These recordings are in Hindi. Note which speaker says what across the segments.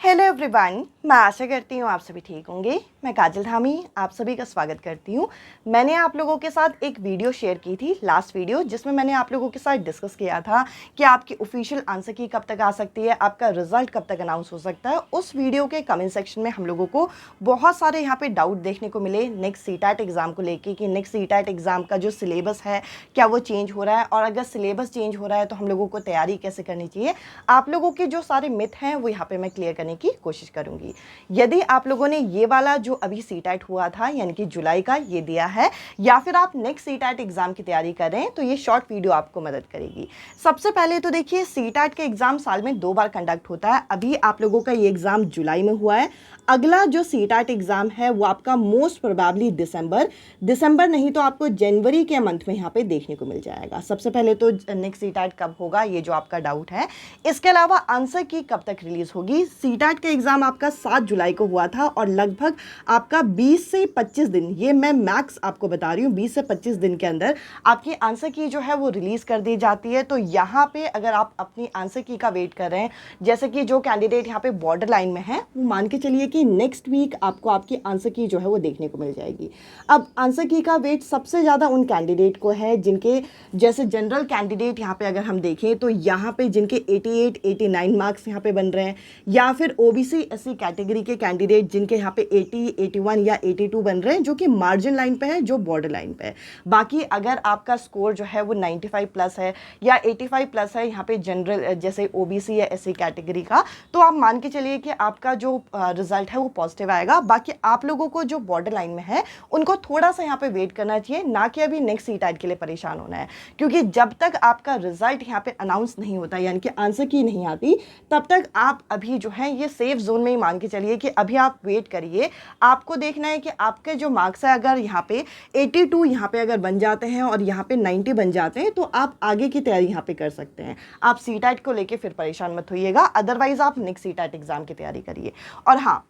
Speaker 1: हेलो एवरीवन, मैं आशा करती हूँ आप सभी ठीक होंगे। मैं काजल धामी आप सभी का स्वागत करती हूँ। मैंने आप लोगों के साथ एक वीडियो शेयर की थी, लास्ट वीडियो, जिसमें मैंने आप लोगों के साथ डिस्कस किया था कि आपकी ऑफिशियल आंसर की कब तक आ सकती है, आपका रिजल्ट कब तक अनाउंस हो सकता है। उस वीडियो के कमेंट सेक्शन में हम लोगों को बहुत सारे यहाँ पे डाउट देखने को मिले नेक्स्ट सीटैट एग्ज़ाम को लेके कि नेक्स्ट सीटैट एग्ज़ाम का जो सिलेबस है क्या वो चेंज हो रहा है, और अगर सिलेबस चेंज हो रहा है तो हम लोगों को तैयारी कैसे करनी चाहिए। आप लोगों के जो सारे मिथ हैं वो यहाँ पे मैं क्लियर करने की कोशिश करूंगी। यदि आप लोगों ने ये वाला जो अभी सीटैट हुआ था यानी कि जुलाई का ये दिया है, या फिर आप नेक्स्ट सीटैट एग्जाम की तैयारी कर रहे हैं, तो ये शॉर्ट वीडियो आपको मदद करेगी। सबसे पहले तो देखिए, सीटैट का एग्जाम साल में 2 बार कंडक्ट होता है। अभी आप लोगों का ये एग्जाम जुलाई में हुआ है। अगला जो सीटैट एग्जाम है वो आपका मोस्ट प्रोबेबली दिसंबर नहीं तो आपको जनवरी के मंथ में यहाँ पे देखने को मिल जाएगा। सबसे पहले तो नेक्स्ट सीटैट कब होगा, ये जो आपका डाउट है। इसके अलावा आंसर की कब तक रिलीज होगी। सीटैट का एग्जाम आपका 7 जुलाई को हुआ था और लगभग आपका 20 से 25 दिन, ये मैं मैक्स आपको बता रही हूँ, 20 से 25 दिन के अंदर आपकी आंसर की जो है वो रिलीज कर दी जाती है। तो यहाँ पे अगर आप अपनी आंसर की का वेट कर रहे हैं, जैसे कि जो कैंडिडेट यहाँ पे बॉर्डर लाइन में है, वो मान के चलिए कि नेक्स्ट वीक आपको आपकी आंसर की जो है वो देखने को मिल जाएगी। अब आंसर की का वेट सबसे ज़्यादा उन कैंडिडेट को है जिनके, जैसे जनरल कैंडिडेट यहाँ पे अगर हम देखें तो यहाँ पे जिनके 88 89 मार्क्स यहाँ पे बन रहे हैं, या फिर ओबीसी एससी कैटेगरी के कैंडिडेट जिनके यहाँ पे 80 81 या 82 बन रहे हैं, जो कि मार्जिन लाइन पे है, जो बॉर्डर लाइन पे है। बाकी अगर आपका स्कोर जो है वो 95 प्लस है या 85 प्लस है यहाँ पे जनरल जैसे ओबीसी या एससी कैटेगरी का, तो आप मान के चलिए कि आपका जो रिजल्ट है वो पॉजिटिव आएगा। बाकी आप लोगों को जो बॉर्डर लाइन में है उनको थोड़ा सा यहाँ पे वेट करना चाहिए, ना कि अभी नेक्स्ट सीटैट के लिए परेशान होना है। क्योंकि जब तक आपका रिजल्ट यहाँ पे अनाउंस नहीं होता यानी कि आंसर की नहीं आती, तब तक आप अभी जो है ये सेफ जोन में ही मान के चलिए कि अभी आप वेट करिए। आपको देखना है कि आपके जो मार्क्स है, अगर यहाँ पे 82 यहाँ पे अगर बन जाते हैं और यहाँ पे 90 बन जाते हैं, तो आप आगे की तैयारी यहाँ पे कर सकते हैं। आप सीटैट को लेके फिर परेशान मत होइएगा, अदरवाइज आप नेक्स्ट सीटैट एग्जाम की तैयारी करिए। और हाँ,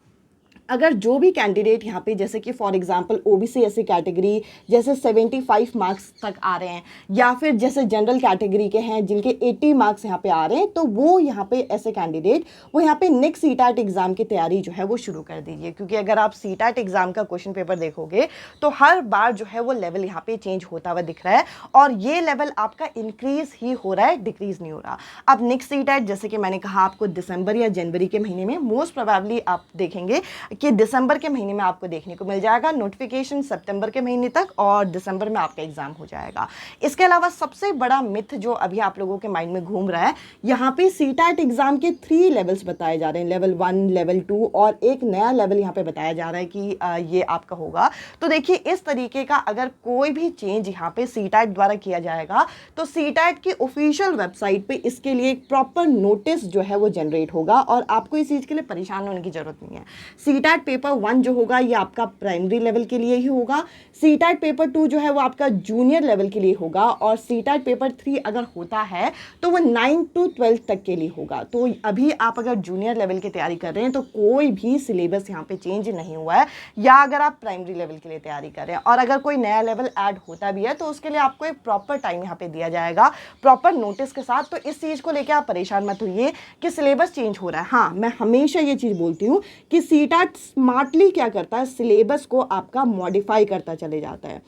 Speaker 1: अगर जो भी कैंडिडेट यहाँ पे, जैसे कि for example OBC SC category जैसे 75 मार्क्स तक आ रहे हैं, या फिर जैसे जनरल कैटेगरी के हैं जिनके 80 मार्क्स यहाँ पे आ रहे हैं, तो वो यहाँ पे ऐसे कैंडिडेट वो यहाँ पे नेक्स्ट सीटैट एग्जाम की तैयारी जो है वो शुरू कर दीजिए। क्योंकि अगर आप सीटैट एग्जाम का क्वेश्चन पेपर देखोगे तो हर बार जो है वो लेवल यहाँ पे चेंज होता हुआ दिख रहा है, और ये लेवल आपका इंक्रीज ही हो रहा है, डिक्रीज नहीं हो रहा। अब नेक्स्ट सीटैट जैसे कि मैंने कहा आपको दिसंबर या जनवरी के महीने में मोस्ट प्रोबेबली आप देखेंगे कि दिसंबर के महीने में आपको देखने को मिल जाएगा। नोटिफिकेशन सितंबर के महीने तक, और दिसंबर में आपका एग्जाम हो जाएगा। इसके अलावा सबसे बड़ा मिथ जो अभी आप लोगों के माइंड में घूम रहा है, यहाँ पे सीटैट एग्जाम के 3 लेवल्स बताए जा रहे हैं, लेवल 1 लेवल 2 और एक नया लेवल यहाँ पे बताया जा रहा है कि ये आपका होगा। तो देखिए, इस तरीके का अगर कोई भी चेंज यहाँ पे सीटैट द्वारा किया जाएगा, तो सीटैट की ऑफिशियल वेबसाइट पे इसके लिए एक प्रॉपर नोटिस जो है वो जनरेट होगा, और आपको इस चीज़ के लिए परेशान होने की जरूरत नहीं है। सीटैट पेपर 1 जो होगा ये आपका प्राइमरी लेवल के लिए ही होगा। सीटैट पेपर 2 जो है वो आपका जूनियर लेवल के लिए होगा, और सीटैट पेपर 3 अगर होता है तो वो 9 to 12 तक के लिए होगा। तो अभी आप अगर जूनियर लेवल की तैयारी कर रहे हैं तो कोई भी सिलेबस यहाँ पे चेंज नहीं हुआ है, या अगर आप प्राइमरी लेवल के लिए तैयारी कर रहे हैं और अगर कोई नया लेवल ऐड होता भी है तो उसके लिए आपको एक प्रॉपर टाइम यहाँ पे दिया जाएगा, प्रॉपर नोटिस के साथ। तो इस चीज़ को लेकर आप परेशान मत होइए कि सिलेबस चेंज हो रहा है। हाँ, मैं हमेशा ये चीज़ बोलती हूँ कि सीटैट स्मार्टली क्या करता है, सिलेबस को आपका मॉडिफाई करता चले जाता है।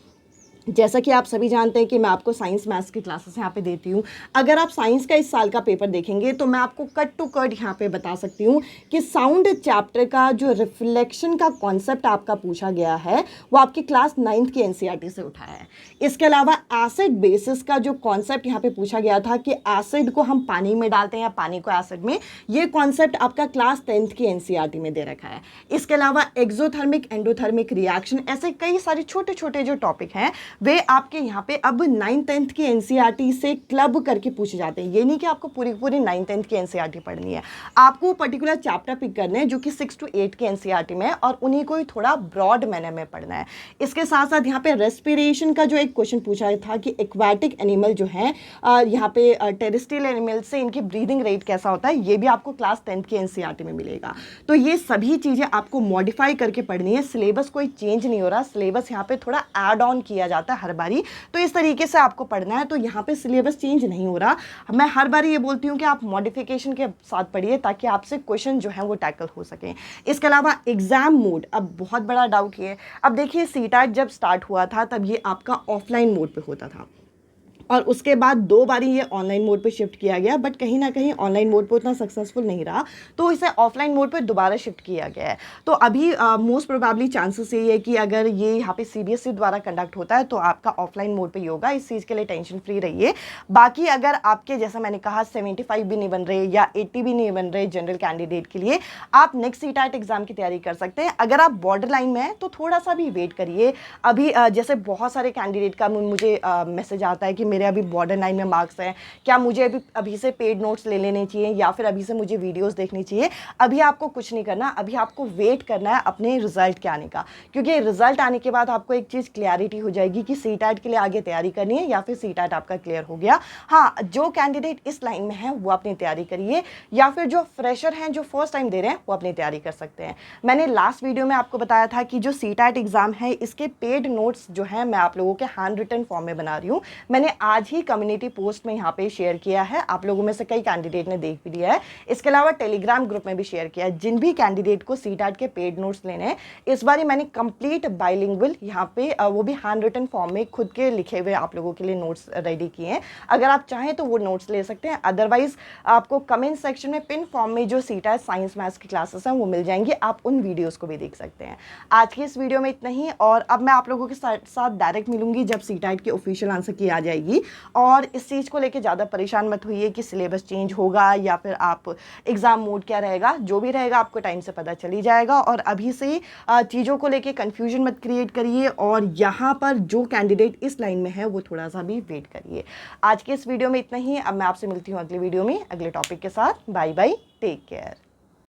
Speaker 1: जैसा कि आप सभी जानते हैं कि मैं आपको साइंस मैथ्स की क्लासेस यहाँ पे देती हूँ। अगर आप साइंस का इस साल का पेपर देखेंगे तो मैं आपको कट टू कट यहाँ पे बता सकती हूँ कि साउंड चैप्टर का जो रिफ्लेक्शन का कॉन्सेप्ट आपका पूछा गया है वो आपकी क्लास 9th की एनसीईआरटी से उठाया है। इसके अलावा एसिड बेसिस का जो कॉन्सेप्ट यहाँ पे पूछा गया था कि एसिड को हम पानी में डालते हैं या पानी को एसिड में, ये कॉन्सेप्ट आपका क्लास 10th की एनसीईआरटी में दे रखा है। इसके अलावा एक्सोथर्मिक एंडोथर्मिक रिएक्शन, ऐसे कई सारे छोटे छोटे जो टॉपिक हैं वे आपके यहाँ पे अब 9th 10th की एनसीईआरटी से क्लब करके पूछे जाते हैं। ये नहीं कि आपको पूरी पूरी 9th 10th की एनसीईआरटी पढ़नी है, आपको पर्टिकुलर चैप्टर पिक करने हैं जो कि 6 to 8 की एनसीईआरटी में है, और उन्हीं को ही थोड़ा ब्रॉड मैनर में पढ़ना है। इसके साथ साथ यहाँ पे रेस्पिरेशन का जो एक क्वेश्चन पूछा था कि एक्वाटिक एनिमल जो है यहाँ पे टेरेस्ट्रियल एनिमल से इनकी ब्रीदिंग रेट कैसा होता है, ये भी आपको क्लास 10th की एनसीईआरटी में मिलेगा। तो ये सभी चीज़ें आपको मॉडिफाई करके पढ़नी है। सिलेबस कोई चेंज नहीं हो रहा, सिलेबस यहाँ पे थोड़ा ऐड ऑन किया जाता जाता है हर बारी। तो इस तरीके से आपको पढ़ना है। तो यहाँ पे सिलेबस चेंज नहीं हो रहा। मैं हर बारी ये बोलती हूँ कि आप मॉडिफिकेशन के साथ पढ़िए ताकि आपसे क्वेश्चन जो है वो टैकल हो सके। इसके अलावा एग्जाम मोड, अब बहुत बड़ा डाउट ये है। अब देखिए सीटेट जब स्टार्ट हुआ था तब ये आपका ऑफलाइन मोड पे होता था और उसके बाद 2 बारी ये ऑनलाइन मोड पे शिफ्ट किया गया, बट कहीं ना कहीं ऑनलाइन मोड पे उतना सक्सेसफुल नहीं रहा, तो इसे ऑफलाइन मोड पे दोबारा शिफ्ट किया गया है। तो अभी मोस्ट प्रोबेबली चांसेस ये है कि अगर ये यहाँ पे सीबीएसई द्वारा कंडक्ट होता है तो आपका ऑफलाइन मोड पे ही होगा। इस चीज़ के लिए टेंशन फ्री रहिए। बाकी अगर आपके, जैसा मैंने कहा, 75 भी नहीं बन रहे या 80 भी नहीं बन रहे जनरल कैंडिडेट के लिए, आप नेक्स्ट सीटेट एग्जाम की तैयारी कर सकते हैं। अगर आप बॉर्डर लाइन में हैं तो थोड़ा सा भी वेट करिए। अभी जैसे बहुत सारे कैंडिडेट का मुझे मैसेज आता है कि मेरे अभी बॉर्डर लाइन में मार्क्स हैं, क्या मुझे अभी से पेड नोट्स ले लेने चाहिए या फिर अभी से मुझे वीडियोस देखनी चाहिए। अभी आपको कुछ नहीं करना, अभी आपको वेट करना है अपने रिजल्ट के आने का, क्योंकि रिजल्ट आने के बाद आपको एक चीज़ क्लियरिटी हो जाएगी कि सीटेट के लिए आगे तैयारी करनी है या फिर सीटेट आपका क्लियर हो गया। हाँ, जो कैंडिडेट इस लाइन में है वो अपनी तैयारी करिए, या फिर जो फ्रेशर हैं जो फर्स्ट टाइम दे रहे हैं वो अपनी तैयारी कर सकते हैं। मैंने लास्ट वीडियो में आपको बताया था कि जो सीटेट एग्जाम है इसके पेड नोट्स जो है मैं आप लोगों के हैंड रिटन फॉर्म में बना रही हूँ। मैंने आज ही कम्युनिटी पोस्ट में यहाँ पे शेयर किया है, आप लोगों में से कई कैंडिडेट ने देख भी लिया है। इसके अलावा टेलीग्राम ग्रुप में भी शेयर किया है। जिन भी कैंडिडेट को सीटेट के पेड नोट्स लेने हैं, इस बार मैंने कंप्लीट बाइलिंगुअल यहाँ पे वो भी हैंड रिटन फॉर्म में खुद के लिखे हुए आप लोगों के लिए नोट्स रेडी किए हैं। अगर आप चाहें तो वो नोट्स ले सकते हैं, अदरवाइज आपको कमेंट सेक्शन में पिन फॉर्म में जो सीटेट साइंस मैथ्स की क्लासेस हैं वो मिल जाएंगी, आप उन वीडियोज़ को भी देख सकते हैं। आज की इस वीडियो में इतना ही, और अब मैं आप लोगों के साथ डायरेक्ट मिलूंगी जब सीटेट की ऑफिशियल आंसर की आ जाएगी। और इस चीज़ को लेके ज़्यादा परेशान मत होइए कि सिलेबस चेंज होगा या फिर आप एग्ज़ाम मोड क्या रहेगा, जो भी रहेगा आपको टाइम से पता चली जाएगा। और अभी से चीज़ों को लेके कन्फ्यूजन मत क्रिएट करिए, और यहाँ पर जो कैंडिडेट इस लाइन में है वो थोड़ा सा भी वेट करिए। आज के इस वीडियो में इतना ही। अब मैं आपसे मिलती हूँ अगली वीडियो में अगले टॉपिक के साथ। Bye bye, take care.